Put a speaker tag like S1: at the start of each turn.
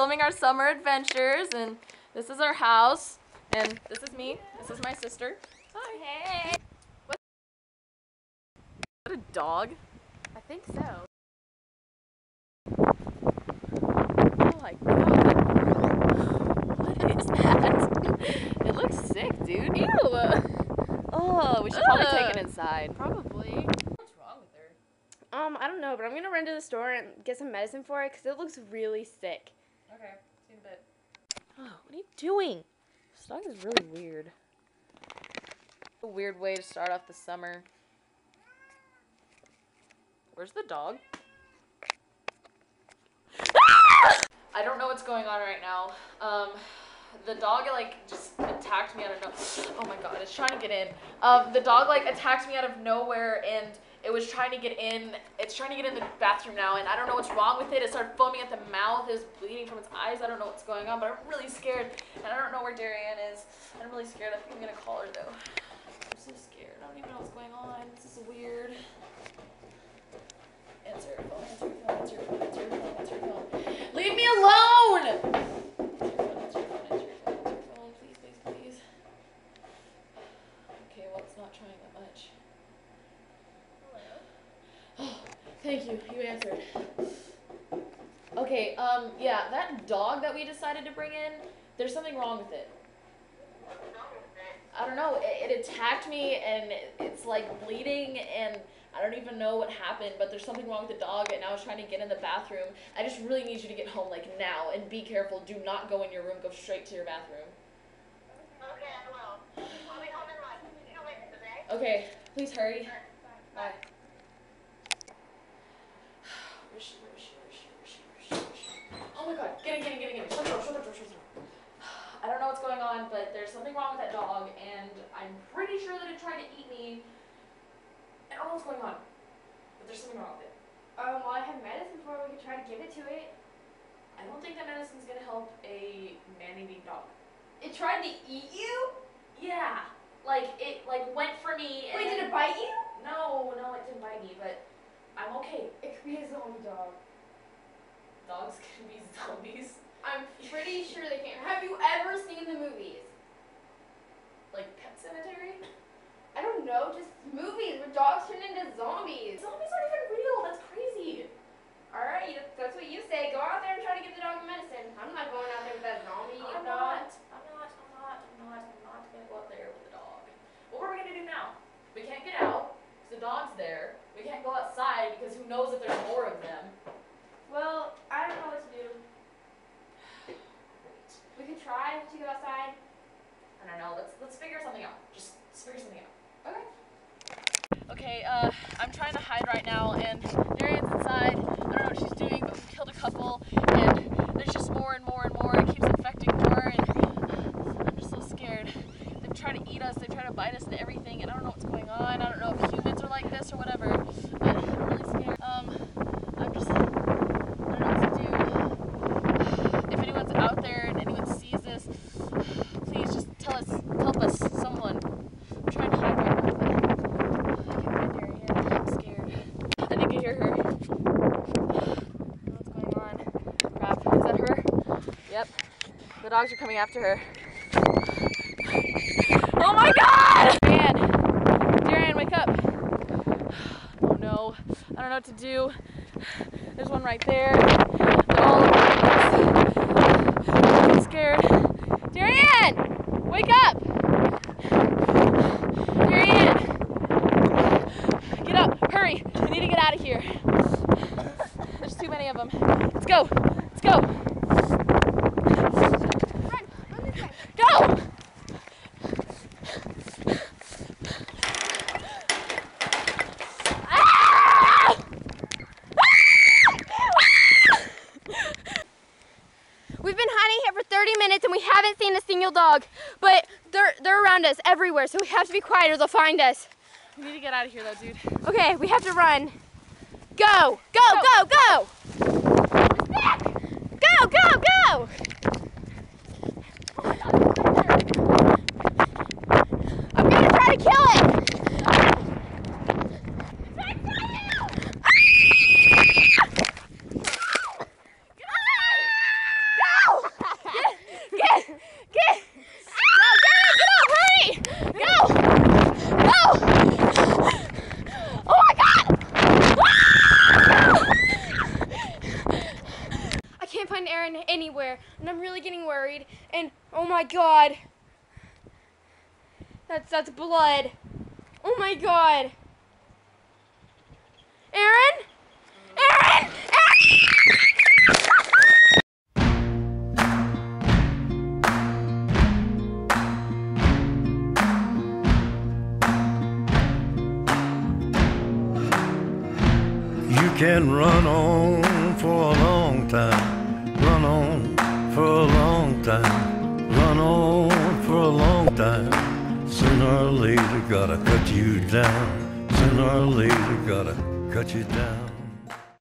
S1: filming our summer adventures, and this is our house, and this is me. This is my sister. Hi.
S2: Hey.
S1: Is that a dog?
S2: I think so.
S1: Oh my god. What is that? It looks sick, dude. Ew. Oh, we should probably take it inside.
S2: Probably.
S1: What's wrong with her?
S2: I don't know, but I'm gonna run to the store and get some medicine for it because it looks really sick.
S1: Okay, see you in a bit. Oh, what are you doing? This dog is really weird. A weird way to start off the summer. Where's the dog? I don't know what's going on right now. The dog just attacked me out of nowhere. Oh my god, it's trying to get in. The dog attacked me out of nowhere, and it was trying to get in. It's trying to get in the bathroom now, and I don't know what's wrong with it. It started foaming at the mouth. It was bleeding from its eyes. I don't know what's going on, but I'm really scared, and I don't know where Darianne is. I'm really scared. I think I'm gonna call her though. I'm so scared. I don't even know what's going on. This is weird. Answer your phone. Answer your phone. Answer your phone. Answer your phone. Answer your phone. Leave me alone! Answer your phone. Answer your phone. Answer your phone. Answer your phone. Please, please, please. Okay, well, it's not trying that much. Hello. Thank you. You answered. Okay, yeah, that dog that we decided to bring in, there's something wrong with it. I don't know, it attacked me and it's bleeding and I don't even know what happened, but there's something wrong with the dog and now it's trying to get in the bathroom. I just really need you to get home now and be careful. Do not go in your room, go straight to your bathroom.
S3: Okay, I will. I'll be home in like 2 minutes, okay?
S1: Okay, please hurry. Bye. Where is she? Oh my god, get in. Shut the door. I don't know what's going on, but there's something wrong with that dog, and I'm pretty sure that it tried to eat me. I don't know what's going on, but there's something wrong with it.
S2: Well, I have medicine for it. We could try to give it to it.
S1: I don't think that medicine's gonna help a man-eating dog.
S2: It tried to eat you?
S1: Yeah, it went for me.
S2: Wait, did it bite you?
S1: No, it didn't bite me, but I'm okay.
S2: It could be a zombie dog.
S1: Dogs can be zombies.
S2: I'm pretty sure they can. Have you ever seen the movies?
S1: Like Pet Cemetery?
S2: I don't know, just movies where dogs turn into zombies.
S1: Zombies aren't even real. That's crazy.
S2: Alright, that's what you say. Go out there and try to give the dog medicine. I'm not going out there with that zombie
S1: I'm
S2: dog.
S1: not gonna go out there with the dog. What are we gonna do now? We can't get out because the dog's there. We can't go outside because who knows if there's more of them.
S2: Well, I don't know what to do. We could try to go outside.
S1: I don't know. Let's figure something out. Just figure something out. Okay. Okay. I'm trying to hide right now, and Darianne's inside. I don't know what she's doing, but we killed a couple, and there's just more and more and more. It keeps infecting more, and I'm just so scared. They try to eat us. They try to bite us and everything, and I don't know what's going on. I don't know if humans are like this or whatever, but I'm really scared. I'm just. I don't know what to do. If anyone's out there and anyone sees this, please just help us, someone. I'm trying to hide right now, but I can't find Darianne. I'm scared. I think I hear her. I don't know what's going on. Crap, is that her? Yep. The dogs are coming after her. Oh my god! Darianne, wake up. Oh no, I don't know what to do. There's one right there. They're all over the place. I'm scared. Darianne! Wake up! Darianne! Get up! Hurry! We need to get out of here. There's too many of them. Let's go! Let's go!
S2: Run this way.
S1: Go!
S2: We've been hiding here for 30 minutes and we haven't seen a single dog, but they're around us everywhere, so we have to be quiet or they'll find us.
S1: We need to get out of here though, dude.
S2: Okay, we have to run. Go! Go! Go! I'm gonna try to kill it! Go! buried, and oh my God. That's blood. Oh my God. Aaron? Aaron!
S4: You can run on for a long time, run on for a long time, run on for a long time. Sooner or later gotta cut you down, sooner or later gotta cut you down.